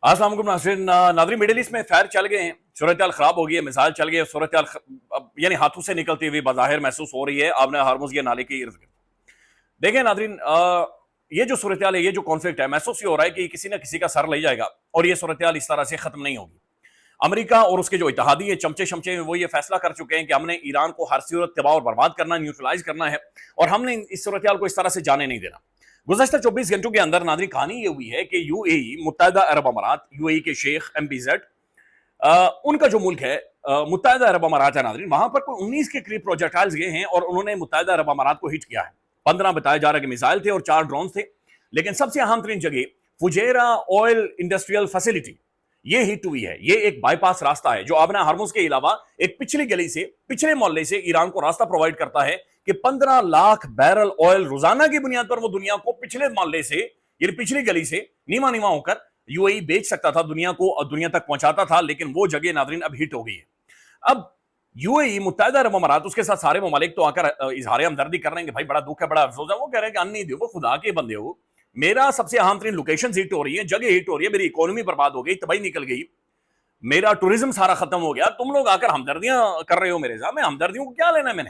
السلام علیکم ناظرین ناظرین میڈل ایسٹ میں فائر چل گئے ہیں، صورتحال خراب ہو گئی ہے، مثال چل گئی ہے، صورتحال یعنی ہاتھوں سے نکلتی ہوئی بظاہر محسوس ہو رہی ہے آپ نے ہارمز کے نالے کے ارد گرد۔ دیکھیں ناظرین یہ جو صورتحال ہے، یہ جو کانفلکٹ ہے، محسوس یہ ہو رہا ہے کہ کسی نہ کسی کا سر لے جائے گا اور یہ صورتحال اس طرح سے ختم نہیں ہوگی۔ امریکہ اور اس کے جو اتحادی چمچے شمچے وہ یہ فیصلہ کر چکے ہیں کہ ہم نے ایران کو ہر صورت تباہ اور برباد کرنا، نیوٹرلائز کرنا ہے اور ہم نے اس صورتحال کو اس طرح سے جانے نہیں دینا۔ گزشتہ 24 گھنٹوں کے اندر ناظرین کہانی یہ ہوئی ہے کہ یو اے ای متحدہ عرب امارات، یو اے ای کے شیخ MBZ ان کا جو ملک ہے متحدہ عرب امارات ہے ناظرین، وہاں پر کوئی 19 کے قریب پروجیکٹائلز گئے ہیں اور انہوں نے متحدہ عرب امارات کو ہٹ کیا ہے۔ 15 بتایا جا رہا ہے کہ میزائل تھے اور 4 ڈرونز تھے، لیکن سب سے اہم ترین جگہ فجیرہ آئل انڈسٹریل فیسلٹی یہ ہٹ ہوئی ہے۔ یہ ایک بائی پاس راستہ ہے جو آبنا ہرمز کے علاوہ ایک پچھلی گلی سے، پچھلے محلے سے ایران کو راستہ پرووائڈ کرتا ہے کہ 15 لاکھ بیرل آئل روزانہ کی بنیاد پر وہ دنیا کو پچھلے محلے سے، یعنی پچھلی گلی سے نیما نیما ہو کر یو اے ای بیچ سکتا تھا، دنیا کو دنیا تک پہنچاتا تھا، لیکن وہ جگہ ناظرین اب ہٹ ہو گئی ہے۔ اب یو اے ای متحدہ عرب امارات، اس کے ساتھ سارے ممالک تو آ کر اظہار ہمدردی کر رہے ہیں کہ بھائی بڑا دکھ ہے، بڑا افسوس ہے۔ وہ کہہ رہے ہیں کہ ان نہیں دیو، خدا کے بندے ہو، میرا سب سے اہم ترین لوکیشن ہٹ ہو رہی ہے، جگہ ہٹ ہو رہی ہے، میری اکانومی برباد ہو گئی، تباہی نکل گئی، میرا ٹورزم سارا ختم ہو گیا، تم لوگ آ کر ہمدردیاں کر رہے ہو میرے ساتھ۔ میں ہمدردیوں کو کیا لینا ہے، میں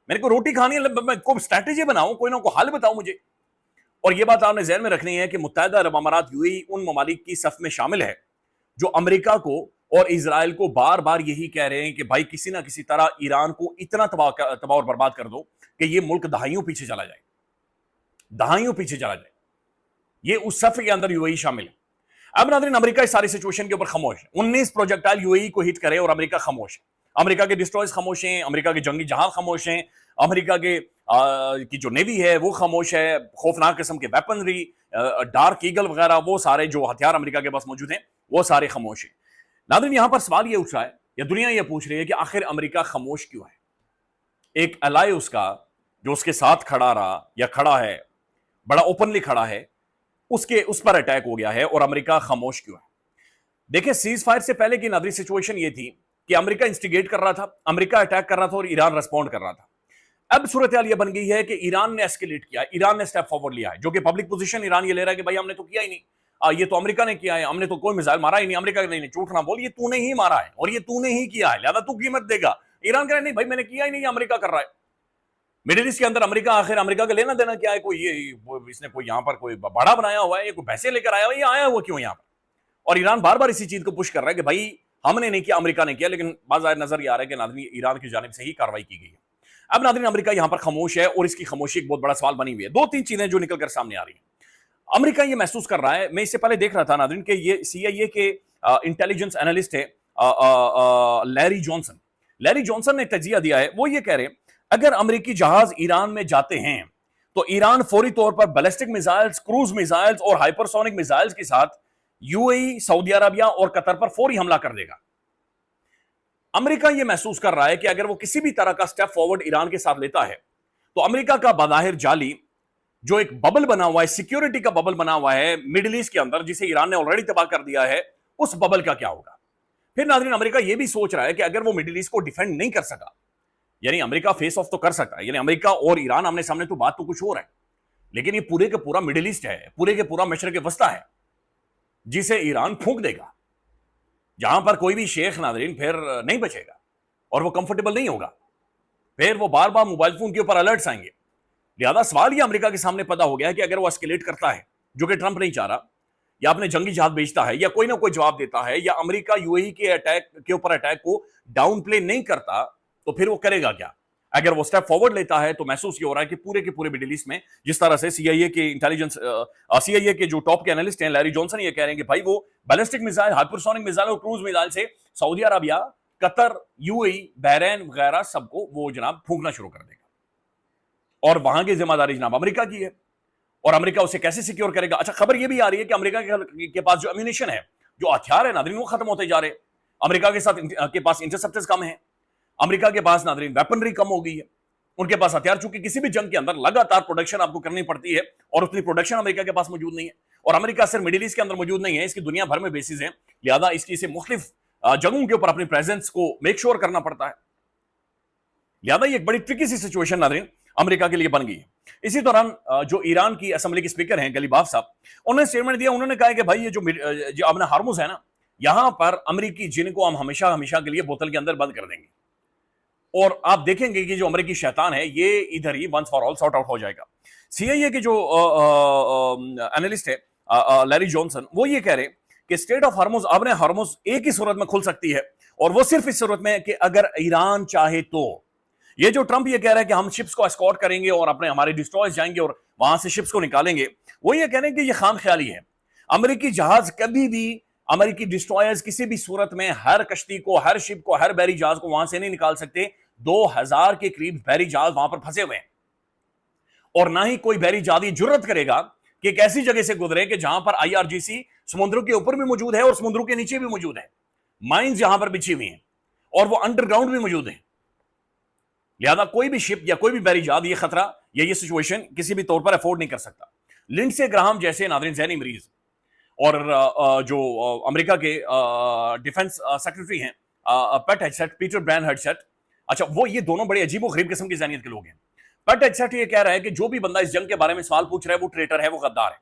نے کوئی روٹی کھانی ہے، میں کوئی اسٹریٹجی بناؤں، کوئی نہ کوئی حل بتاؤ مجھے۔ اور یہ بات آپ نے ذہن میں رکھنی ہے کہ متحدہ عرب امارات، یو اے ای ان ممالک کی صف میں شامل ہے جو امریکہ کو اور اسرائیل کو بار بار یہی کہہ رہے ہیں کہ بھائی کسی نہ کسی طرح ایران کو اتنا تباہ اور برباد کر دو کہ یہ ملک دہائیوں پیچھے چلا جائے، دہائیوں پیچھے چلا جائے۔ یہ اس صف کے اندر یو اے ای شامل ہے۔ اب ناظرین امریکہ اس ساری سچویشن کے اوپر خاموش ہے۔ 19 پروجیکٹائل یو اے ای کو ہٹ کرے اور امریکہ خاموش ہے۔ امریکہ کے ڈسٹرائرز خاموش ہیں، امریکہ کے جنگی جہاز خاموش ہیں، امریکہ کی جو نیوی ہے وہ خاموش ہے، خوفناک قسم کے ویپنری، ڈارک ایگل وغیرہ، وہ سارے جو ہتھیار امریکہ کے پاس موجود ہیں وہ سارے خاموش ہیں۔ ناظرین یہاں پر سوال یہ اٹھ رہا ہے یا دنیا یہ پوچھ رہی ہے کہ آخر امریکہ خاموش کیوں ہے؟ ایک الائے اس کا جو اس کے ساتھ کھڑا رہا یا کھڑا ہے، بڑا اوپنلی کھڑا ہے، اس پر اٹیک ہو گیا ہے اور امریکہ خاموش کیوں ہے؟ دیکھیں سیز فائر سے پہلے کی ناظرین سچویشن یہ تھی کہ امریکہ انسٹیگیٹ کر رہا تھا، امریکہ اٹیک کر رہا تھا اور ایران ریسپونڈ کر رہا تھا۔ اب صورتحال یہ بن گئی ہے کہ ایران نے ایسکیلیٹ کیا، ایران نے سٹیپ فارورڈ لیا ہے، جو کہ پبلک پوزیشن ایران یہ لے رہا ہے کہ بھائی ہم نے تو کیا ہی نہیں، یہ تو امریکہ نے کیا ہے، ہم نے تو کوئی میزائل مارا ہی نہیں، امریکہ نہیں، جھوٹ نہ بول، یہ تو نے ہی مارا ہے اور یہ تو نے ہی کیا ہے، لہذا تو قیمت دے گا۔ ایران کہہ رہا ہے نہیں بھائی میں نے کیا ہی نہیں، یہ امریکہ کر رہا ہے۔ مڈل ایسٹ کے اندر امریکہ، آخر امریکہ کا لینا دینا کیا ہے؟ کوئی اس نے کوئی یہاں پر کوئی باڑا بنایا ہوا ہے، یہ کوئی پیسے لے کر آیا ہوا ہے، یہ آیا ہوا کیوں یہاں پر؟ اور ایران بار بار اسی چیز کو پش کر رہا ہے کہ بھائی ہم نے نہیں کیا، امریکہ نے کیا، لیکن بعض نظر یہ آ رہا ہے کہ ناظرین ایران کی جانب سے ہی کارروائی کی گئی ہے۔ اب ناظرین امریکہ یہاں پر خاموش ہے اور اس کی خاموشی ایک بہت بڑا سوال بنی ہوئی ہے۔ 2-3 چیزیں جو نکل کر سامنے آ رہی ہیں۔ امریکہ یہ محسوس کر رہا ہے، میں اس سے پہلے دیکھ رہا تھا ناظرین کہ یہ CIA کے انٹیلیجنس انالسٹ ہے لیری جانسن نے تجزیہ دیا ہے، وہ یہ کہہ رہے ہیں اگر امریکی جہاز ایران میں جاتے ہیں تو ایران فوری طور پر بیلسٹک میزائلز، کروز میزائلز اور ہائپرسونک میزائلز کے ساتھ یو اے ای، سعودی عربیہ اور قطر پر فوری حملہ کر دے گا۔ امریکہ یہ محسوس کر رہا ہے کہ اگر وہ کسی بھی طرح کا سٹیپ فارورڈ ایران کے ساتھ لیتا ہے تو امریکہ کا بظاہر جعلی جو ایک ببل بنا ہوا ہے، سیکیورٹی کا ببل بنا ہوا ہے مڈل ایسٹ کے اندر، جسے ایران نے آلریڈی تباہ کر دیا ہے، اس ببل کا کیا ہوگا؟ پھر ناظرین امریکہ یہ بھی سوچ رہا ہے کہ اگر وہ مڈل ایسٹ کو ڈیفینڈ نہیں کر سکا، یعنی امریکہ فیس آف تو کر سکتا ہے، یعنی امریکہ اور ایران آمنے سامنے تو بات تو کچھ اور ہے، لیکن یہ پورے کے پورا مڈل ایسٹ ہے، پورے کے پورا مشرق وسطی ہے جسے ایران پھونک دے گا، جہاں پر کوئی بھی شیخ ناظرین پھر نہیں بچے گا اور وہ کمفرٹیبل نہیں ہوگا، پھر وہ بار بار موبائل فون کے اوپر الرٹس آئیں گے۔ لہذا سوال یہ امریکہ کے سامنے پیدا ہو گیا ہے کہ اگر وہ اسکیلیٹ کرتا ہے، جو کہ ٹرمپ نہیں چاہ رہا، یا اپنے جنگی جہاز بھیجتا ہے، یا کوئی نہ کوئی جواب دیتا ہے، یا امریکہ یو اے ای کے اوپر اٹیک کو ڈاؤن پلے نہیں کرتا، تو پھر وہ کرے گا کیا؟ اگر وہ سٹیپ فارورڈ لیتا ہے تو محسوس یہ ہو رہا ہے کہ پورے کے پورے مڈل ایسٹ میں جس طرح سے CIA کے جو ٹاپ کے انالسٹ ہیں لیری جانسن یہ کہہ رہے ہیں کہ بھائی وہ بیلسٹک میزائل، ہائپرسونک میزائل اور کروز میزائل سے سعودی عربیہ، قطر، یو اے ای، بحرین وغیرہ سب کو وہ جناب پھونکنا شروع کر دے گا، اور وہاں کی ذمہ داری جناب امریکہ کی ہے، اور امریکہ اسے کیسے سیکیور کرے گا؟ اچھا خبر یہ بھی آ رہی ہے کہ امریکہ کے پاس جو امونیشن ہے، جو ہتھیار ہے ناظرین، وہ ختم ہوتے جا رہے ہیں۔ امریکہ کے پاس انٹرسپٹرز کم ہیں، امریکہ کے پاس ناظرین ویپنری کم ہو گئی ہے، ان کے پاس ہتھیار، چونکہ کسی بھی جنگ کے اندر لگاتار پروڈکشن آپ کو کرنی پڑتی ہے اور اتنی پروڈکشن امریکہ کے پاس موجود نہیں ہے، اور امریکہ صرف مڈل ایسٹ کے اندر موجود نہیں ہے، اس کی دنیا بھر میں بیسز ہیں، لہذا اس کی اسے مختلف جگہوں کے اوپر اپنی پریزنس کو میک شور کرنا پڑتا ہے، لہذا یہ ایک بڑی ٹرکی سی سچویشن ناظرین امریکہ کے لیے بن گئی ہے۔ اسی دوران جو ایران کی اسمبلی کے اسپیکر ہیں گلیباف صاحب، انہوں نے اسٹیٹمنٹ دیا، انہوں نے کہا کہ بھائی یہ جو ابنا ہارمز ہے نا، یہاں پر امریکی جن کو ہم ہمیشہ ہمیشہ کے لیے بوتل کے اندر بند کر دیں گے، اور آپ دیکھیں گے کہ جو امریکی شیطان ہے یہ ادھر ہی once for all sort out ہو جائے گا۔ سی آئی اے کے جو اینالسٹ ہے لیری جانسن، وہ یہ کہہ رہے کہ اسٹریٹ آف ہارمز ابن ہارمز ایک ہی صورت میں کھل سکتی ہے، اور وہ صرف اس صورت میں کہ اگر ایران چاہے تو۔ یہ جو ٹرمپ یہ کہہ رہا ہے کہ ہم شپس کو اسکورٹ کریں گے اور ہمارے ڈسٹرائرز جائیں گے اور وہاں سے شپس کو نکالیں گے، وہ یہ کہہ رہے ہیں کہ یہ خام خیالی ہے۔ امریکی جہاز کبھی بھی، امریکی ڈسٹرائرز کسی بھی صورت میں ہر کشتی کو، ہر شپ کو، ہر بحری جہاز کو وہاں سے نہیں نکال سکتے۔ 2000 کے قریب بحری جہاز وہاں پر پھنسے ہوئے ہیں، اور نہ ہی کوئی بحری جہاز یہ جرت کرے گا کہ ایک ایسی جگہ سے گزرے کہ جہاں پر آئی آر جی سی سمندروں کے اوپر بھی موجود ہے اور سمندروں کے نیچے بھی موجود ہے، مائنز یہاں پر بچھی ہوئی ہیں اور وہ انڈر گراؤنڈ بھی موجود ہیں۔ لہذا کوئی بھی شپ یا کوئی بھی بحری جہاز یہ خطرہ یا یہ سچویشن کسی بھی طور پر افورڈ نہیں کر سکتا۔ لنڈسے گراہم جیسے ناظرین ذہنی مریض اور جو امریکہ کے ڈیفنس سیکرٹری ہیں پیٹ ہیگسیٹ، پیٹر برین ہیگسیٹ، اچھا وہ یہ دونوں بڑے عجیب و غریب قسم کی ذہنیت کے لوگ ہیں۔ پیٹ ہیگسیٹ یہ کہہ رہا ہے کہ جو بھی بندہ اس جنگ کے بارے میں سوال پوچھ رہا ہے وہ ٹریٹر ہے، وہ غدار ہے،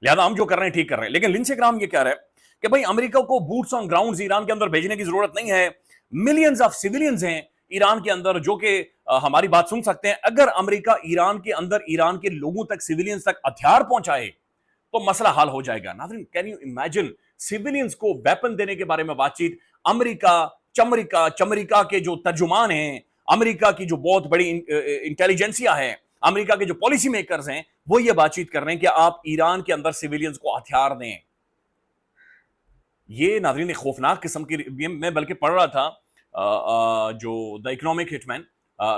لہذا ہم جو کر رہے ہیں ٹھیک کر رہے ہیں۔ لیکن لنڈسے گراہم یہ کہہ رہا ہے کہ بھائی امریکہ کو بوٹس آن گراؤنڈز ایران کے اندر بھیجنے کی ضرورت نہیں ہے، ملینز آف سیویلینز ہیں ایران کے اندر جو کہ ہماری بات سن سکتے ہیں۔ اگر امریکہ ایران کے اندر ایران کے لوگوں تک، سیویلینز تک ہتھیار پہنچائے تو مسئلہ حل ہو جائے گا۔ ناظرین کین یو امیجن سیویلینز کو ویپن دینے کے بارے میں بات چیت؟ چمریکا کے جو ترجمان ہیں، امریکہ کی جو بہت بڑی انٹیلیجنسیا ہے، امریکہ کے جو پالیسی میکرز ہیں، وہ یہ بات چیت کر رہے ہیں کہ آپ ایران کے اندر سیویلینز کو ہتھیار دیں۔ یہ ناظرین ایک خوفناک قسم کی، میں بلکہ پڑھ رہا تھا جو دا اکنامک ہٹ مین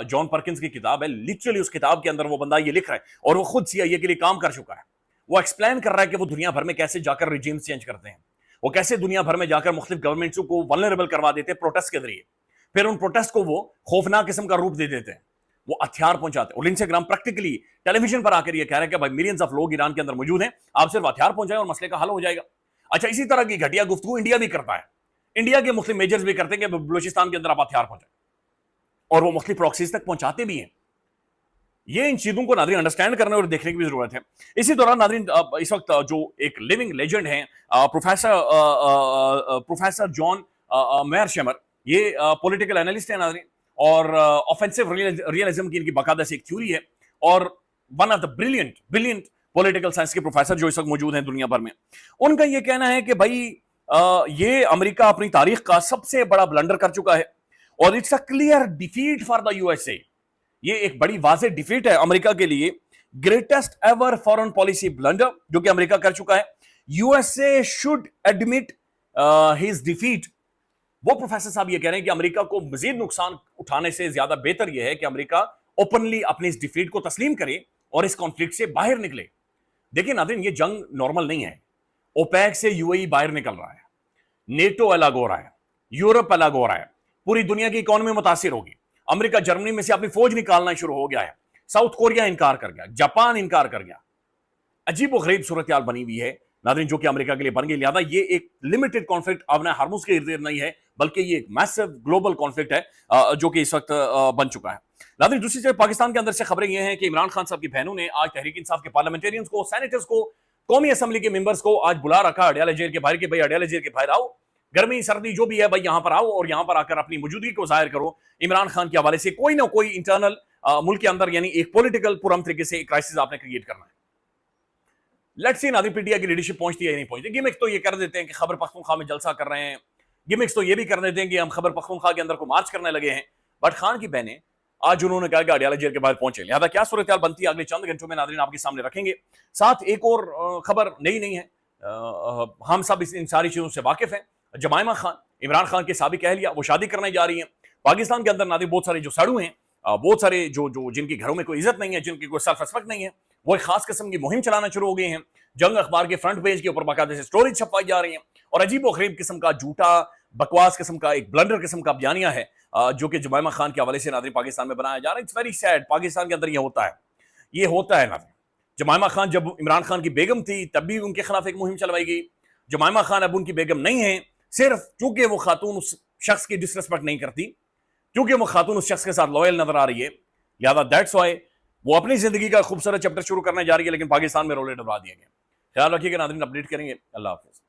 جان پرکنز کی کتاب ہے، لٹرلی اس کتاب کے اندر وہ بندہ یہ لکھ رہا ہے، اور وہ خود سی آئی اے کے لیے کام کر چکا ہے۔ وہ ایکسپلین کر رہا ہے کہ وہ دنیا بھر میں کیسے جا کر ریجیمز چینج کرتے ہیں، وہ کیسے دنیا بھر میں جا کر مختلف گورنمنٹس کو ولنریبل کروا دیتے ہیں پروٹیسٹ کے ذریعے، پھر ان پروٹیسٹ کو وہ خوفناک قسم کا روپ دے دیتے ہیں، وہ ہتھیار پہنچاتے ہیں۔ اور لنڈسے گراہم پریکٹیکلی ٹیلی ویژن پر آ کر یہ کہہ رہے ہیں کہ بھائی ملینز آف لوگ ایران کے اندر موجود ہیں، آپ صرف ہتھیار پہنچائیں اور مسئلے کا حل ہو جائے گا۔ اچھا اسی طرح کی گھٹیا گفتگو انڈیا بھی کرتا ہے، انڈیا کے مختلف میجرز بھی کرتے ہیں کہ بلوچستان کے اندر آپ ہتھیار پہنچائیں، اور وہ مختلف پراکسیز تک پہنچاتے بھی ہیں۔ یہ ان چیزوں کو ناظرین انڈرسٹینڈ کرنے اور دیکھنے کی بھی ضرورت ہے۔ اسی دوران ناظرین اس وقت جو ایک لیونگ لیجنڈ ہیں پروفیسر جان میئرشمر، یہ پولیٹیکل اینالسٹ ہیں ناظرین، اور آفینسو ریئلزم کی ان کی باقاعدہ سے ایک تھیوری ہے، اور one of the brilliant political science کے پروفیسر جو اس وقت موجود ہیں دنیا بھر میں، ان کا یہ کہنا ہے کہ بھائی یہ امریکہ اپنی تاریخ کا سب سے بڑا بلنڈر کر چکا ہے، اور it's a clear defeat for the U S A. یہ ایک بڑی واضح ڈیفیٹ ہے امریکہ کے لیے، greatest ever foreign policy blunder جو کہ امریکہ کر چکا ہے۔ U S A should admit his defeat. وہ پروفیسر صاحب یہ کہہ رہے ہیں کہ امریکہ کو مزید نقصان اٹھانے سے زیادہ بہتر یہ ہے کہ امریکہ اوپنلی اپنی اس ڈیفیٹ کو تسلیم کرے اور اس کانفلکٹ سے باہر نکلے۔ دیکھیں ناظرین یہ جنگ نارمل نہیں ہے، اوپیک سے یو اے ای باہر نکل رہا ہے، نیٹو الگ ہو رہا ہے، یورپ الگ ہو رہا ہے، پوری دنیا کی اکانومی متاثر ہوگی، امریکہ جرمنی میں سے اپنی فوج نکالنا شروع ہو گیا ہے، ساؤتھ کوریا انکار کر گیا، جاپان انکار کر گیا، عجیب و غریب صورتحال بنی ہوئی ہے ناظرین جو کہ امریکہ کے لیے بن گئی۔ لہذا یہ ایک لمیٹڈ کانفلکٹ ابن ہارمز کے ارد گرد نہیں ہے، بلکہ یہ ایک میسو گلوبل کانفلکٹ ہے جو کہ اس وقت بن چکا ہے۔ ناظرین دوسری طرف پاکستان کے اندر سے خبریں یہ ہیں کہ عمران خان صاحب کی بہنوں نے آج تحریک انصاف کے پارلیمنٹیرینز کو، سینیٹرز کو، قومی اسمبلی کے ممبرز کو آج بلا رکھا اڈیالہ جیل کے باہر کہ بھائی اڈیالہ جیل کے باہر آؤ، گرمی سردی جو بھی ہے بھائی یہاں پر آؤ اور یہاں پر آ کر اپنی موجودگی کو ظاہر کرو۔ عمران خان کے حوالے سے کوئی نہ کوئی انٹرنل ملک کے اندر یعنی ایک پولیٹیکل پرام طریقے سے ایک کرائسس آپ نے کریٹ کرنا ہے۔ لیٹس سی ناظرین پی ٹی آئی کی لیڈرشپ پہنچتی ہے یا نہیں پہنچتی۔ گیمکس تو یہ کر دیتے ہیں کہ خیبر پختونخوا میں جلسہ کر رہے ہیں، گیمکس تو یہ بھی کر دیتے ہیں کہ ہم خیبر پختونخوا کے اندر کو مارچ کرنے لگے ہیں، بٹ خان کی بہنیں آج انہوں نے کہا کہ اڈیالہ جیل کے باہر پہنچے۔ لہذا کیا صورتحال بنتی ہے اگلے چند گھنٹوں میں ناظرین آپ کے سامنے رکھیں گے۔ ساتھ ایک اور خبر نئی نہیں ہے، ہم سب ان ساری چیزوں سے واقف ہیں۔ جمائمہ خان عمران خان کے سابق اہلیہ وہ شادی کرنے جا رہی ہیں۔ پاکستان کے اندر ناظرین بہت سارے جو ساڑو ہیں، بہت سارے جو جن کی گھروں میں کوئی عزت نہیں ہے، جن کی کوئی سیلف ریسپیکٹ نہیں ہے، وہ ایک خاص قسم کی مہم چلانا شروع ہو گئے ہیں۔ جنگ اخبار کے فرنٹ پیج کے اوپر باقاعدہ سے سٹوریز چھپائی جا رہی ہیں، اور عجیب و غریب قسم کا جھوٹا بکواس قسم کا ایک بلنڈر قسم کا بیانیہ ہے جو کہ جمائمہ خان کے حوالے سے ناظرین پاکستان میں بنایا جا رہا ہے۔ اٹس ویری سیڈ، پاکستان کے اندر یہ ہوتا ہے ناظرین۔ جمائمہ خان جب عمران خان کی بیگم تھی تب بھی ان کے خلاف ایک مہم چلوائی گئی۔ جمائمہ خان اب ان کی بیگم نہیں ہے، صرف چونکہ وہ خاتون اس شخص کی ڈس ریسپیکٹ نہیں کرتی، کیونکہ وہ خاتون اس شخص کے ساتھ لوئل نظر آ رہی ہے، لہذا دیٹس وائی وہ اپنی زندگی کا خوبصورت چیپٹر شروع کرنے جا رہی ہے، لیکن پاکستان میں رولے ڈبا دیا گیا. خیال رکھیے گا ناظرین، اپڈیٹ کریں گے. اللہ حافظ.